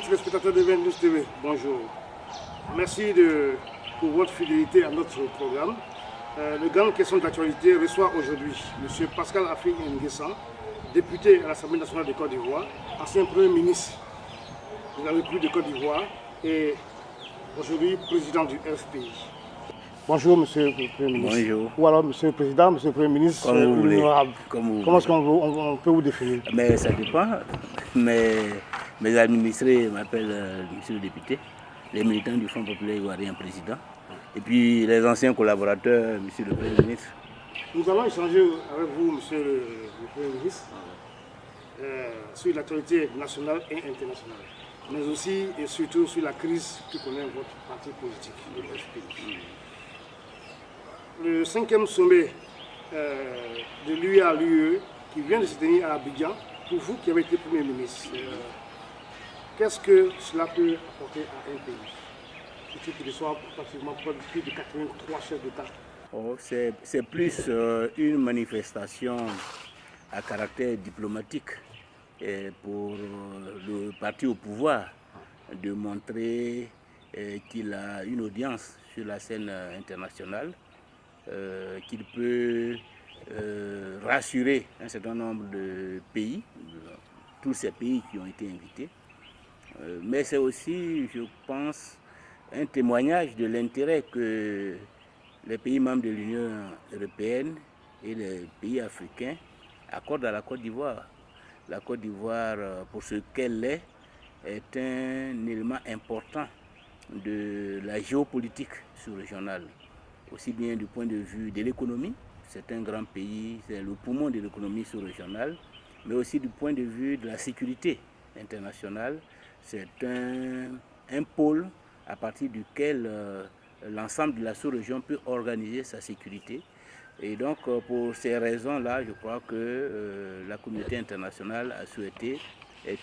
téléspectateurs de VN News TV, bonjour. Merci pour votre fidélité à notre programme. Le grand question d'actualité reçoit aujourd'hui M. Pascal Affi N'Guessan, député à l'Assemblée nationale de Côte d'Ivoire, ancien Premier ministre de la République de Côte d'Ivoire et aujourd'hui président du FPI. Bonjour Monsieur le Premier ministre. Bonjour. Ou alors Monsieur le Président, Monsieur le Premier ministre. Comme vous voulez. Comment est-ce qu'on peut vous définir? Mais ça dépend. Mes administrés m'appellent Monsieur le député, les militants du Front populaire ivoirien président, et puis les anciens collaborateurs, Monsieur le Premier ministre. Nous allons échanger avec vous, Monsieur le Premier ministre, sur l'actualité nationale et internationale, mais aussi et surtout sur la crise que connaît votre parti politique, le FPI. Le 5e sommet de l'UE à l'UE qui vient de se tenir à Abidjan, pour vous qui avez été Premier ministre, qu'est-ce que cela peut apporter à un pays? Surtout qu'il reçoit pratiquement plus de 83 chefs d'État. C'est plus une manifestation à caractère diplomatique pour le parti au pouvoir de montrer qu'il a une audience sur la scène internationale, qu'il peut rassurer un certain nombre de pays, tous ces pays qui ont été invités. Mais c'est aussi, je pense, un témoignage de l'intérêt que les pays membres de l'Union européenne et les pays africains accordent à la Côte d'Ivoire. La Côte d'Ivoire, pour ce qu'elle est un élément important de la géopolitique sous-régionale, aussi bien du point de vue de l'économie. C'est un grand pays, c'est le poumon de l'économie sous-régionale, mais aussi du point de vue de la sécurité internationale. C'est un pôle à partir duquel l'ensemble de la sous-région peut organiser sa sécurité. Et donc, pour ces raisons-là, je crois que la communauté internationale a souhaité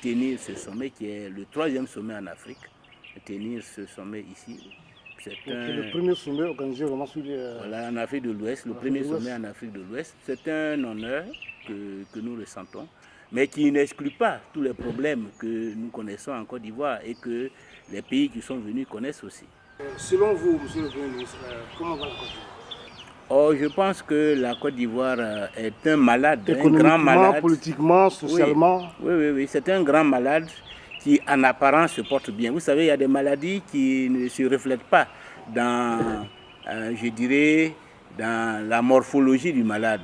tenir ce sommet, qui est le 3e sommet en Afrique, tenir ce sommet ici. C'est le premier sommet organisé vraiment sur voilà, en Afrique de l'Ouest, le premier sommet en Afrique de l'Ouest. C'est un honneur que nous ressentons, mais qui n'exclut pas tous les problèmes que nous connaissons en Côte d'Ivoire et que les pays qui sont venus connaissent aussi. Selon vous, Monsieur le Premier ministre, comment va la Côte d'Ivoire? Je pense que la Côte d'Ivoire est un malade, un grand malade. Politiquement, socialement. Oui, c'est un grand malade qui en apparence se porte bien. Vous savez, il y a des maladies qui ne se reflètent pas dans, je dirais, dans la morphologie du malade,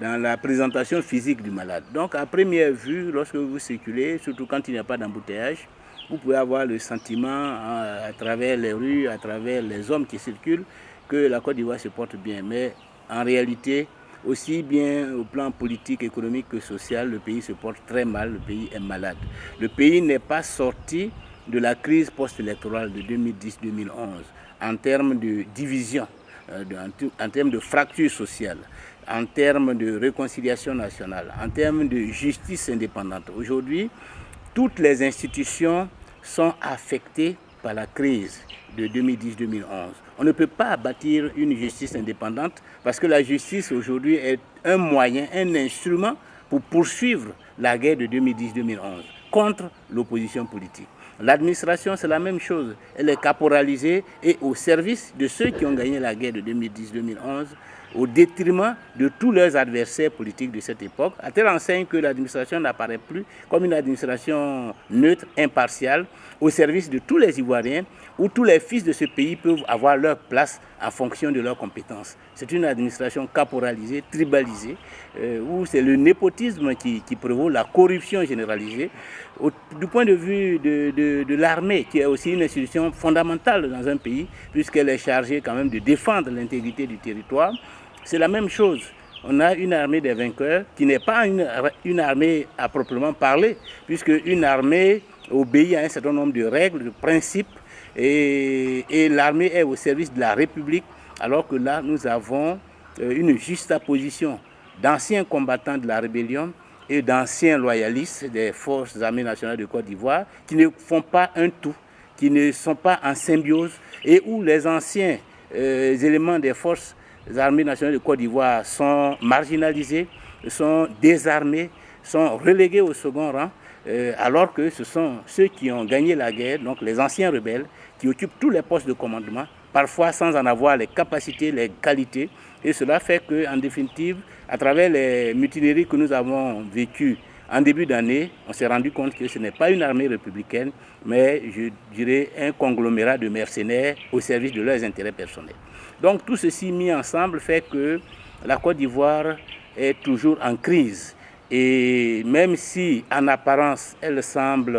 dans la présentation physique du malade. Donc, à première vue, lorsque vous circulez, surtout quand il n'y a pas d'embouteillage, vous pouvez avoir le sentiment à travers les rues, à travers les hommes qui circulent, que la Côte d'Ivoire se porte bien. Mais en réalité, aussi bien au plan politique, économique que social, le pays se porte très mal, le pays est malade. Le pays n'est pas sorti de la crise post-électorale de 2010-2011 en termes de division, en termes de fracture sociale, en termes de réconciliation nationale, en termes de justice indépendante. Aujourd'hui, toutes les institutions sont affectées par la crise de 2010-2011. On ne peut pas bâtir une justice indépendante parce que la justice aujourd'hui est un moyen, un instrument pour poursuivre la guerre de 2010-2011 contre l'opposition politique. L'administration, c'est la même chose. Elle est caporalisée et au service de ceux qui ont gagné la guerre de 2010-2011 au détriment de tous leurs adversaires politiques de cette époque, à telle enseigne que l'administration n'apparaît plus comme une administration neutre, impartiale, au service de tous les Ivoiriens, où tous les fils de ce pays peuvent avoir leur place en fonction de leurs compétences. C'est une administration caporalisée, tribalisée, où c'est le népotisme qui prévaut, la corruption généralisée. Du point de vue de l'armée, qui est aussi une institution fondamentale dans un pays, puisqu'elle est chargée quand même de défendre l'intégrité du territoire, c'est la même chose. On a une armée des vainqueurs qui n'est pas une armée à proprement parler, puisque une armée obéit à un certain nombre de règles, de principes, et l'armée est au service de la République, alors que là, nous avons une juxtaposition d'anciens combattants de la rébellion et d'anciens loyalistes des forces armées nationales de Côte d'Ivoire qui ne font pas un tout, qui ne sont pas en symbiose, et où les anciens éléments des forces armées nationales de Côte d'Ivoire sont marginalisés, sont désarmés, sont relégués au second rang, alors que ce sont ceux qui ont gagné la guerre, donc les anciens rebelles, qui occupent tous les postes de commandement, parfois sans en avoir les capacités, les qualités. Et cela fait qu'en définitive, à travers les mutineries que nous avons vécues en début d'année, on s'est rendu compte que ce n'est pas une armée républicaine, mais je dirais un conglomérat de mercenaires au service de leurs intérêts personnels. Donc tout ceci mis ensemble fait que la Côte d'Ivoire est toujours en crise. Et même si en apparence elle semble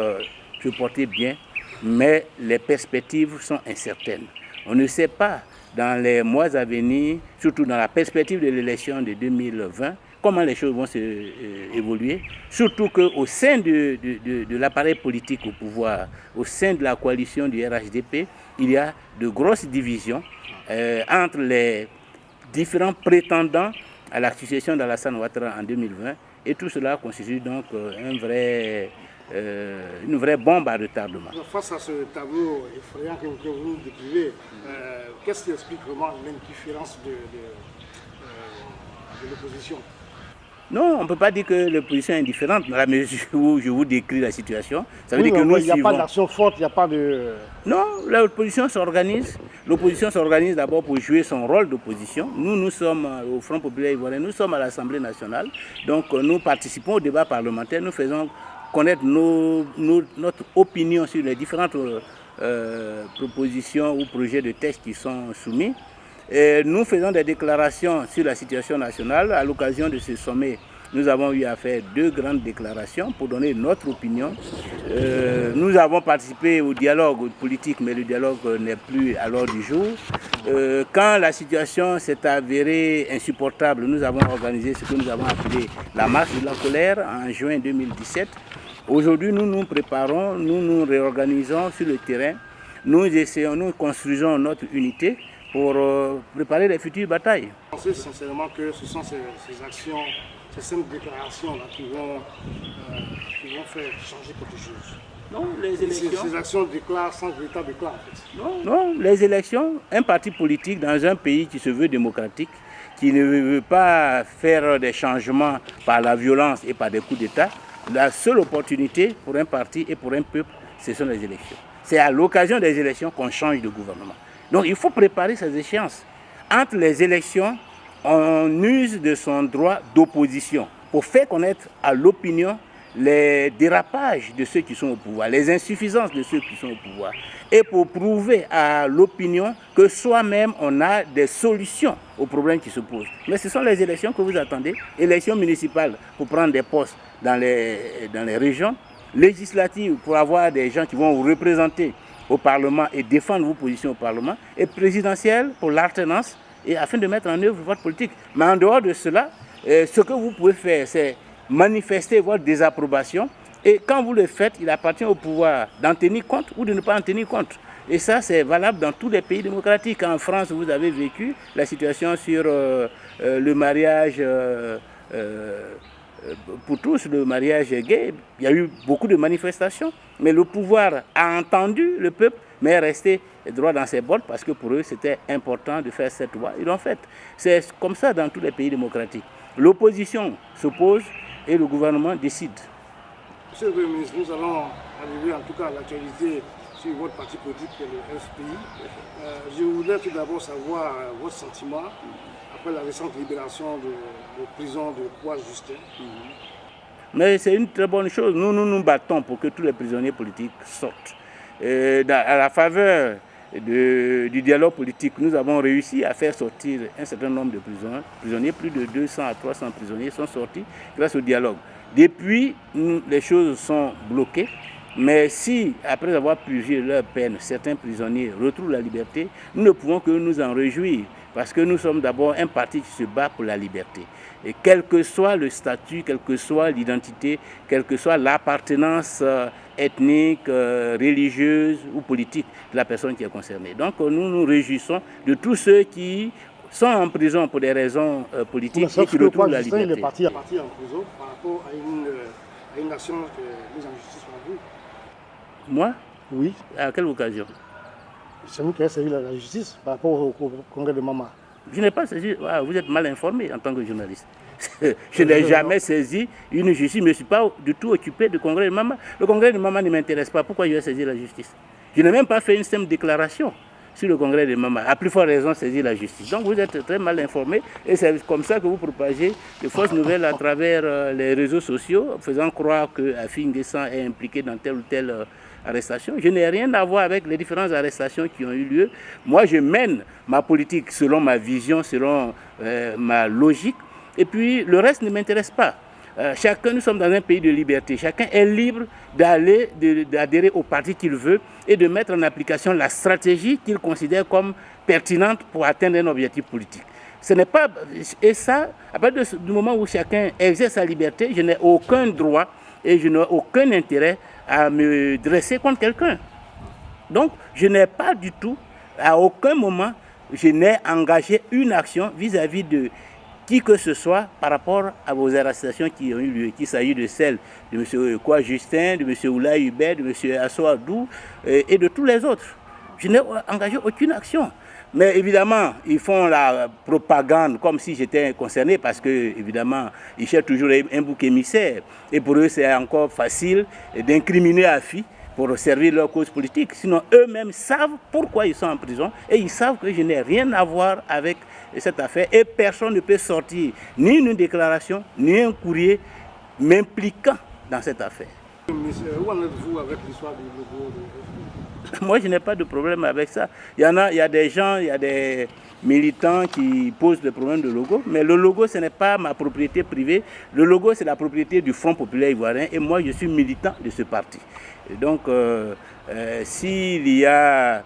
se porter bien, mais les perspectives sont incertaines. On ne sait pas dans les mois à venir, surtout dans la perspective de l'élection de 2020, comment les choses vont évoluer, surtout qu'au sein de l'appareil politique au pouvoir, au sein de la coalition du RHDP, il y a de grosses divisions entre les différents prétendants à la succession d'Alassane Ouattara en 2020, et tout cela constitue donc une vraie bombe à retardement. Face à ce tableau effrayant que vous décrivez, qu'est-ce qui explique vraiment l'indifférence de l'opposition? Non, on ne peut pas dire que l'opposition est indifférente dans la mesure où je vous décris la situation. Ça veut dire que il n'y a pas d'action forte, il n'y a pas de... Non, l'opposition s'organise. L'opposition s'organise d'abord pour jouer son rôle d'opposition. Nous sommes au Front populaire ivoirien, nous sommes à l'Assemblée nationale. Donc nous participons au débat parlementaire, nous faisons connaître notre opinion sur les différentes propositions ou projets de texte qui sont soumis. Et nous faisons des déclarations sur la situation nationale. À l'occasion de ce sommet, nous avons eu à faire 2 grandes déclarations pour donner notre opinion. Nous avons participé au dialogue politique, mais le dialogue n'est plus à l'ordre du jour. Quand la situation s'est avérée insupportable, nous avons organisé ce que nous avons appelé la marche de la colère en juin 2017. Aujourd'hui, nous nous préparons, nous nous réorganisons sur le terrain. Nous construisons notre unité pour préparer les futures batailles. Je pense sincèrement que ce sont ces actions, ces simples déclarations-là qui vont faire changer quelque chose. Non, les élections... Ces actions déclarent sans véritable éclat, en fait. Non, les élections, un parti politique dans un pays qui se veut démocratique, qui ne veut pas faire des changements par la violence et par des coups d'État, la seule opportunité pour un parti et pour un peuple, ce sont les élections. C'est à l'occasion des élections qu'on change de gouvernement. Donc il faut préparer ces échéances. Entre les élections, on use de son droit d'opposition pour faire connaître à l'opinion les dérapages de ceux qui sont au pouvoir, les insuffisances de ceux qui sont au pouvoir, et pour prouver à l'opinion que soi-même on a des solutions aux problèmes qui se posent. Mais ce sont les élections que vous attendez, élections municipales pour prendre des postes dans les régions, législatives pour avoir des gens qui vont vous représenter au Parlement et défendre vos positions au Parlement, et présidentielle pour l'alternance et afin de mettre en œuvre votre politique. Mais en dehors de cela, ce que vous pouvez faire, c'est manifester votre désapprobation, et quand vous le faites, il appartient au pouvoir d'en tenir compte ou de ne pas en tenir compte. Et ça, c'est valable dans tous les pays démocratiques. En France, vous avez vécu la situation sur le mariage pour tous, le mariage gay. Il y a eu beaucoup de manifestations, mais le pouvoir a entendu le peuple, mais est resté droit dans ses bottes parce que pour eux, c'était important de faire cette loi. Ils l'ont faite. C'est comme ça dans tous les pays démocratiques. L'opposition s'oppose et le gouvernement décide. Monsieur le Premier ministre, nous allons arriver en tout cas à l'actualité sur votre parti politique, le FPI. Je voudrais tout d'abord savoir votre sentiment après la récente libération de prison de Poix-Justin. Mais c'est une très bonne chose. Nous nous battons pour que tous les prisonniers politiques sortent. À la faveur du dialogue politique, nous avons réussi à faire sortir un certain nombre de prisonniers. Plus de 200 à 300 prisonniers sont sortis grâce au dialogue. Depuis, les choses sont bloquées. Mais si, après avoir purgé leur peine, certains prisonniers retrouvent la liberté, nous ne pouvons que nous en réjouir. Parce que nous sommes d'abord un parti qui se bat pour la liberté. Et quel que soit le statut, quelle que soit l'identité, quelle que soit l'appartenance ethnique, religieuse ou politique de la personne qui est concernée. Donc nous nous réjouissons de tous ceux qui sont en prison pour des raisons politiques et qui retrouvent la liberté. Il est parti en prison par rapport à une action mise en justice par vous. Moi? Oui. À quelle occasion? C'est vous qui avez saisi la justice par rapport au congrès de Mama. Je n'ai pas saisi. Vous êtes mal informé en tant que journaliste. Je n'ai jamais saisi une justice. Je ne me suis pas du tout occupé du congrès de Mama. Le congrès de Mama ne m'intéresse pas. Pourquoi je vais saisir la justice? Je n'ai même pas fait une simple déclaration sur le congrès de Mama. À plus forte raison, saisir la justice. Donc vous êtes très mal informés et c'est comme ça que vous propagez de fausses nouvelles à travers les réseaux sociaux, faisant croire que Afi N'Guessan est impliqué dans telle ou telle arrestation. Je n'ai rien à voir avec les différentes arrestations qui ont eu lieu. Moi, je mène ma politique selon ma vision, selon ma logique. Et puis, le reste ne m'intéresse pas. Chacun, nous sommes dans un pays de liberté. Chacun est libre d'adhérer au parti qu'il veut et de mettre en application la stratégie qu'il considère comme pertinente pour atteindre un objectif politique. Ce n'est pas... Et ça, à partir du moment où chacun exerce sa liberté, je n'ai aucun droit et je n'ai aucun intérêt à me dresser contre quelqu'un. Donc, je n'ai pas du tout, à aucun moment, je n'ai engagé une action vis-à-vis de qui que ce soit par rapport à vos arrestations qui ont eu lieu, qu'il s'agit de celles de M. Kwa Justin, de M. Oulaye Hubert, de M. Assou Adou et de tous les autres. Je n'ai engagé aucune action. Mais évidemment, ils font la propagande comme si j'étais concerné parce que, évidemment, ils cherchent toujours un bouc émissaire. Et pour eux, c'est encore facile d'incriminer Afi pour servir leur cause politique. Sinon, eux-mêmes savent pourquoi ils sont en prison et ils savent que je n'ai rien à voir avec cette affaire et personne ne peut sortir ni une déclaration, ni un courrier m'impliquant dans cette affaire. Où en êtes-vous avec l'histoire du logo de... Moi, je n'ai pas de problème avec ça. Il y a des gens, il y a des militants qui posent des problèmes de logo, mais le logo, ce n'est pas ma propriété privée. Le logo, c'est la propriété du Front populaire ivoirien et moi, je suis militant de ce parti. Et donc, s'il y a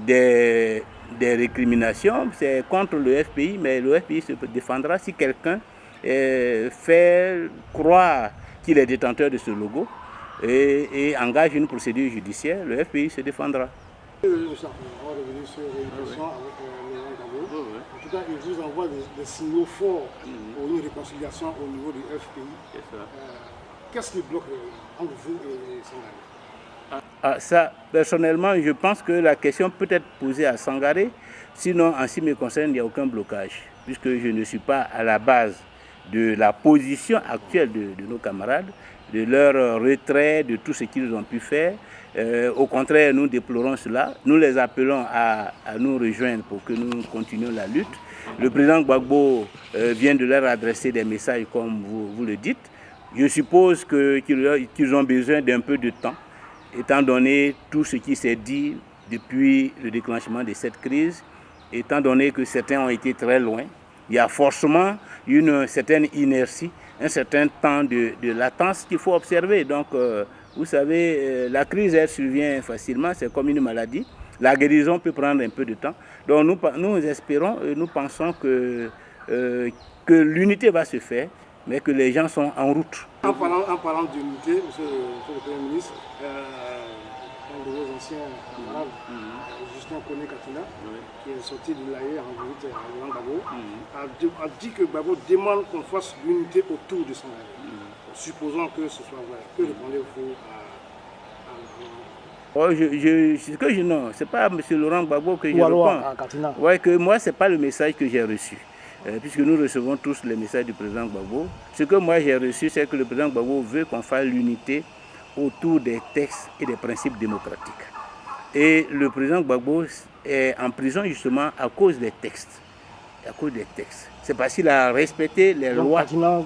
des récriminations, c'est contre le FPI, mais le FPI se défendra si quelqu'un fait croire qu'il est détenteur de ce logo et engage une procédure judiciaire, le FPI se défendra. On va revenir sur une question avec Laurent Gbagbo. En tout cas, il vous envoie des signaux forts pour une réconciliation au niveau du FPI. Qu'est-ce qui bloque entre vous et Sangaré? Ça, personnellement, je pense que la question peut être posée à Sangaré. Sinon, en ce qui me concerne, il n'y a aucun blocage, puisque je ne suis pas à la base de la position actuelle de nos camarades, de leur retrait, de tout ce qu'ils ont pu faire. Au contraire, nous déplorons cela. Nous les appelons à nous rejoindre pour que nous continuions la lutte. Le président Gbagbo vient de leur adresser des messages comme vous le dites. Je suppose qu'ils ont besoin d'un peu de temps, étant donné tout ce qui s'est dit depuis le déclenchement de cette crise, étant donné que certains ont été très loin. Il y a forcément une certaine inertie, un certain temps de latence qu'il faut observer. Donc, vous savez, la crise, elle survient facilement, c'est comme une maladie. La guérison peut prendre un peu de temps. Donc, nous espérons et nous pensons que l'unité va se faire, mais que les gens sont en route. En parlant d'unité, monsieur le Premier ministre, un de vos anciens camarades, Justin Koné Katina, qui est sorti de l'AE en visite à Laurent Gbagbo, a dit que Gbagbo demande qu'on fasse l'unité autour de Sangaré. Supposons que ce soit vrai. Que répondez-vous à non, ce n'est pas M. Laurent Gbagbo que je réponds. Ouais, que moi, ce n'est pas le message que j'ai reçu. Puisque nous recevons tous les messages du président Gbagbo. Ce que moi j'ai reçu, c'est que le président Gbagbo veut qu'on fasse l'unité autour des textes et des principes démocratiques. Et le président Gbagbo est en prison justement à cause des textes. À cause des textes. C'est parce qu'il a respecté les lois. Ne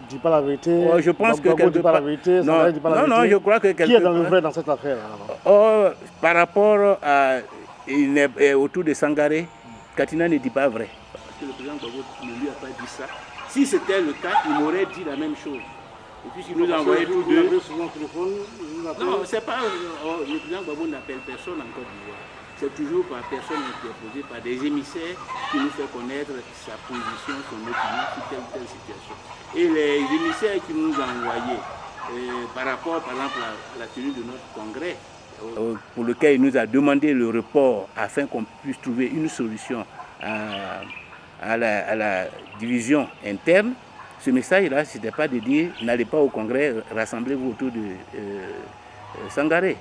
dit pas la vérité. Je pense que quelque part... Non, je crois que quelque part... Qui est dans le vrai dans cette affaire? Par rapport à... autour de Sangaré, Katina ne dit pas vrai. Parce que le président Gbagbo ne lui a pas dit ça. Si c'était le cas, il m'aurait dit la même chose. Et puis il nous a envoyé tous deux. Non, c'est pas... le président Gbagbo n'appelle personne en Côte d'Ivoire. C'est toujours par personne interposée, par des émissaires qui nous fait connaître sa position, son opinion sur telle ou telle situation. Et les émissaires qui nous ont envoyés par rapport, par exemple, à la tenue de notre congrès, pour lequel il nous a demandé le report afin qu'on puisse trouver une solution à la division interne. Ce message-là, ce n'était pas de dire n'allez pas au congrès, rassemblez-vous autour de Sangaré.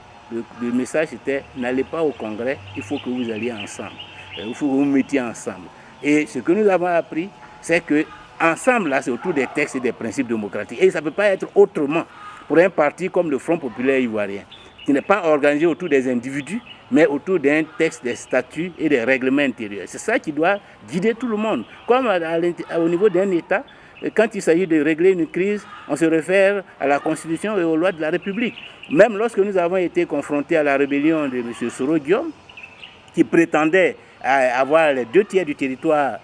Le message était n'allez pas au congrès, il faut que vous alliez ensemble, il faut que vous vous mettiez ensemble. Et ce que nous avons appris, c'est que ensemble, là, c'est autour des textes et des principes démocratiques. Et ça ne peut pas être autrement pour un parti comme le Front populaire ivoirien, qui n'est pas organisé autour des individus, mais autour d'un texte, des statuts et des règlements intérieurs. C'est ça qui doit guider tout le monde. Comme au niveau d'un État, quand il s'agit de régler une crise, on se réfère à la Constitution et aux lois de la République. Même lorsque nous avons été confrontés à la rébellion de M. Soro Diom, qui prétendait avoir les 2 tiers du territoire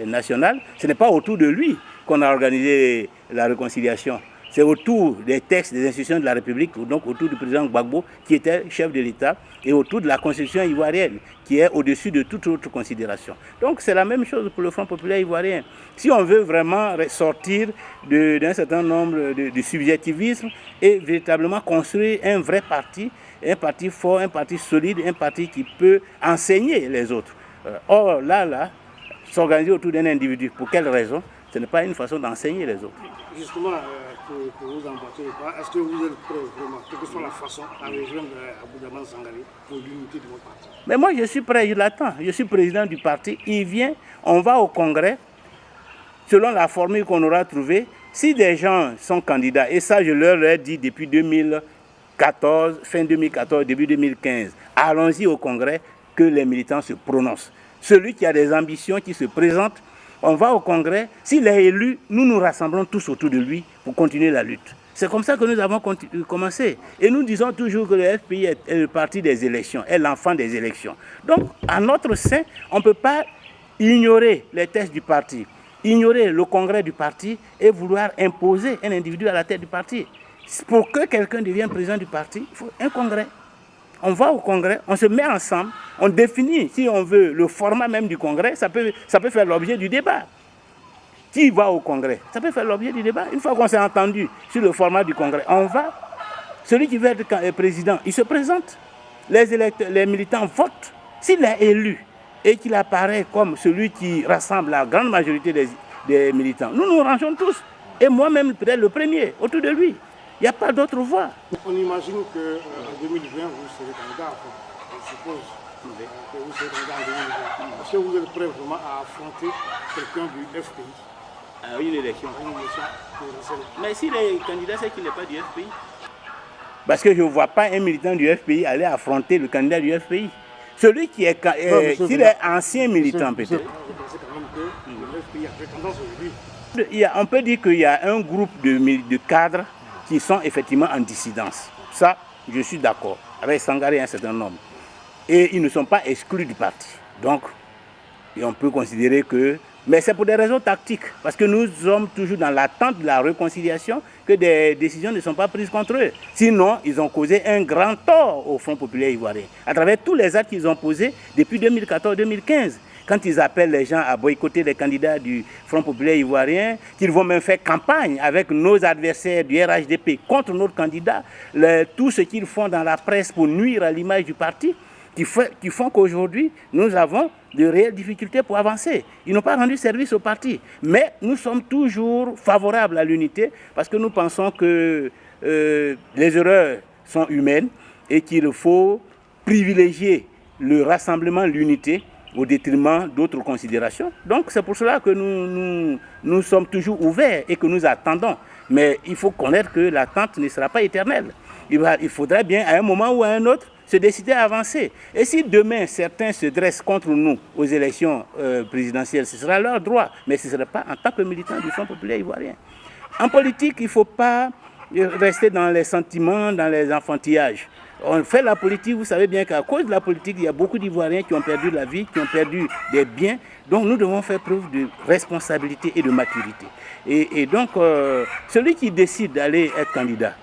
national, ce n'est pas autour de lui qu'on a organisé la réconciliation. C'est autour des textes, des institutions de la République, donc autour du président Gbagbo, qui était chef de l'État, et autour de la Constitution ivoirienne, qui est au-dessus de toute autre considération. Donc c'est la même chose pour le Front populaire ivoirien. Si on veut vraiment sortir d'un certain nombre de subjectivisme et véritablement construire un vrai parti, un parti fort, un parti solide, un parti qui peut enseigner les autres. Or, là, s'organiser autour d'un individu, pour quelle raison? Ce n'est pas une façon d'enseigner les autres. Justement, pour vous emboîter, est-ce que vous êtes prêt vraiment, quelle que soit la façon, à rejoindre Abou-Daman Sangaré pour l'unité de votre parti? Mais moi, je suis prêt, je l'attends. Je suis président du parti. Il vient, on va au congrès, selon la formule qu'on aura trouvée. Si des gens sont candidats, et ça, je leur ai dit depuis 2014, fin 2014, début 2015, allons-y au congrès, que les militants se prononcent. Celui qui a des ambitions, qui se présente, on va au congrès, s'il est élu, nous nous rassemblons tous autour de lui pour continuer la lutte. C'est comme ça que nous avons commencé. Et nous disons toujours que le FPI est le parti des élections, est l'enfant des élections. Donc, à notre sein, on ne peut pas ignorer les textes du parti, ignorer le congrès du parti et vouloir imposer un individu à la tête du parti. Pour que quelqu'un devienne président du parti, il faut un congrès. On va au congrès, on se met ensemble, on définit, si on veut, le format même du congrès, ça peut faire l'objet du débat. Qui va au congrès? Ça peut faire l'objet du débat. Une fois qu'on s'est entendu sur le format du congrès, on va. Celui qui veut être président, il se présente. Les militants votent. S'il est élu et qu'il apparaît comme celui qui rassemble la grande majorité des militants, nous nous rangeons tous. Et moi-même, peut-être le premier, autour de lui. Il n'y a pas d'autre voie. On imagine qu'en 2020, vous serez candidat. Je suppose que vous serez candidat en 2020. Est-ce que vous êtes prêt vraiment à affronter quelqu'un du FPI? À une élection. Mais s'il est candidat, c'est qu'il n'est pas du FPI. Parce que je ne vois pas un militant du FPI aller affronter le candidat du FPI. Celui qui est, s'il est ancien militant peut-être. C'est quand même que le FPI a fait tendance aujourd'hui. On peut dire qu'il y a un groupe de cadres qui sont effectivement en dissidence. Ça, je suis d'accord avec Sangaré et un certain nombre. Et ils ne sont pas exclus du parti. Donc, on peut considérer que... Mais c'est pour des raisons tactiques, parce que nous sommes toujours dans l'attente de la réconciliation, que des décisions ne sont pas prises contre eux. Sinon, ils ont causé un grand tort au Front populaire ivoirien, à travers tous les actes qu'ils ont posés depuis 2014-2015. Quand ils appellent les gens à boycotter les candidats du Front populaire ivoirien, qu'ils vont même faire campagne avec nos adversaires du RHDP contre notre candidat, tout ce qu'ils font dans la presse pour nuire à l'image du parti, qui font qu'aujourd'hui, nous avons de réelles difficultés pour avancer. Ils n'ont pas rendu service au parti. Mais nous sommes toujours favorables à l'unité parce que nous pensons que les erreurs sont humaines et qu'il faut privilégier le rassemblement, l'unité, au détriment d'autres considérations. Donc c'est pour cela que nous sommes toujours ouverts et que nous attendons. Mais il faut connaître que l'attente ne sera pas éternelle. Il faudra bien, à un moment ou à un autre, se décider à avancer. Et si demain, certains se dressent contre nous aux élections présidentielles, ce sera leur droit, mais ce ne sera pas en tant que militant du Front populaire ivoirien. En politique, il ne faut pas rester dans les sentiments, dans les enfantillages. On fait la politique, vous savez bien qu'à cause de la politique, il y a beaucoup d'Ivoiriens qui ont perdu la vie, qui ont perdu des biens. Donc nous devons faire preuve de responsabilité et de maturité. Et donc, celui qui décide d'aller être candidat,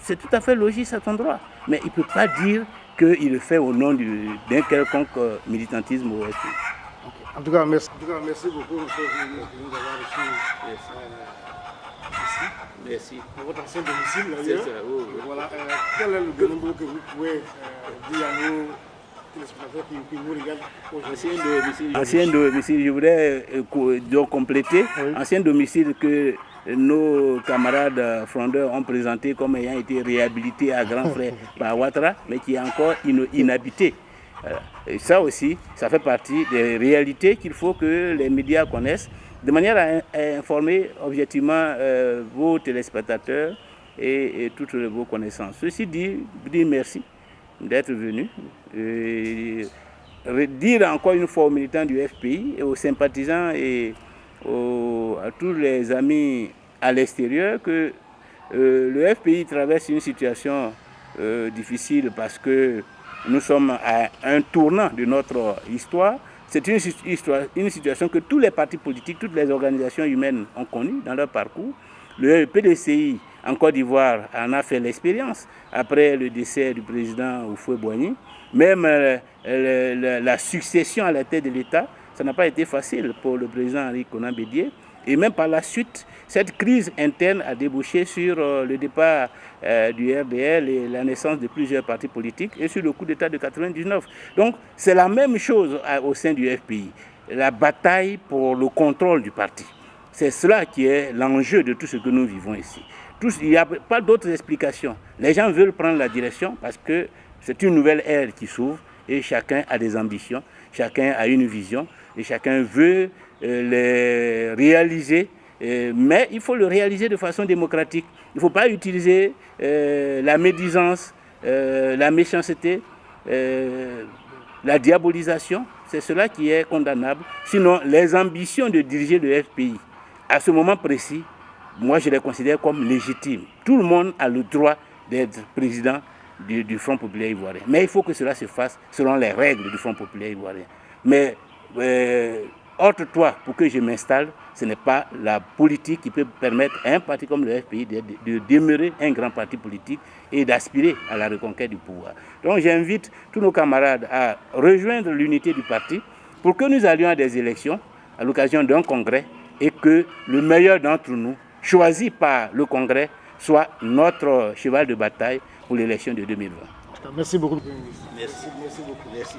c'est tout à fait logique, c'est son droit. Mais il ne peut pas dire qu'il le fait au nom d'un quelconque militantisme au FPI. En tout cas, merci beaucoup, monsieur, de nous avoir reçus ici. Merci. Dans votre ancien domicile, d'ailleurs. Voilà. Quel est le nombre que vous pouvez dire à nos téléspectateurs qui vous regardent aujourd'hui? Ancien domicile, je voudrais compléter. Oui. Ancien domicile que nos camarades frondeurs ont présenté comme ayant été réhabilité à grands frais par Ouattara, mais qui est encore inhabité. Et ça aussi, ça fait partie des réalités qu'il faut que les médias connaissent. de manière à informer objectivement vos téléspectateurs et toutes vos connaissances. Ceci dit, vous dire merci d'être venu. Dire encore une fois aux militants du FPI et aux sympathisants et à tous les amis à l'extérieur que le FPI traverse une situation difficile parce que nous sommes à un tournant de notre histoire. C'est une situation que tous les partis politiques, toutes les organisations humaines ont connue dans leur parcours. Le PDCI en Côte d'Ivoire en a fait l'expérience après le décès du président Houphouët-Boigny. Même la succession à la tête de l'État, ça n'a pas été facile pour le président Henri Konan Bédié. Et même par la suite, cette crise interne a débouché sur le départ du RDL et la naissance de plusieurs partis politiques et sur le coup d'État de 1999. Donc c'est la même chose au sein du FPI, la bataille pour le contrôle du parti. C'est cela qui est l'enjeu de tout ce que nous vivons ici. Il n'y a pas d'autres explications. Les gens veulent prendre la direction parce que c'est une nouvelle ère qui s'ouvre et chacun a des ambitions, chacun a une vision et chacun veut les réaliser, mais il faut le réaliser de façon démocratique. Il ne faut pas utiliser la médisance, la méchanceté, la diabolisation. C'est cela qui est condamnable. Sinon, les ambitions de diriger le FPI, à ce moment précis, moi je les considère comme légitimes. Tout le monde a le droit d'être président du Front populaire ivoirien. Mais il faut que cela se fasse selon les règles du Front populaire ivoirien. Mais ôte-toi pour que je m'installe, ce n'est pas la politique qui peut permettre à un parti comme le FPI de demeurer un grand parti politique et d'aspirer à la reconquête du pouvoir. Donc j'invite tous nos camarades à rejoindre l'unité du parti pour que nous allions à des élections à l'occasion d'un congrès et que le meilleur d'entre nous, choisi par le congrès, soit notre cheval de bataille pour l'élection de 2020. Merci beaucoup. Merci beaucoup. Merci.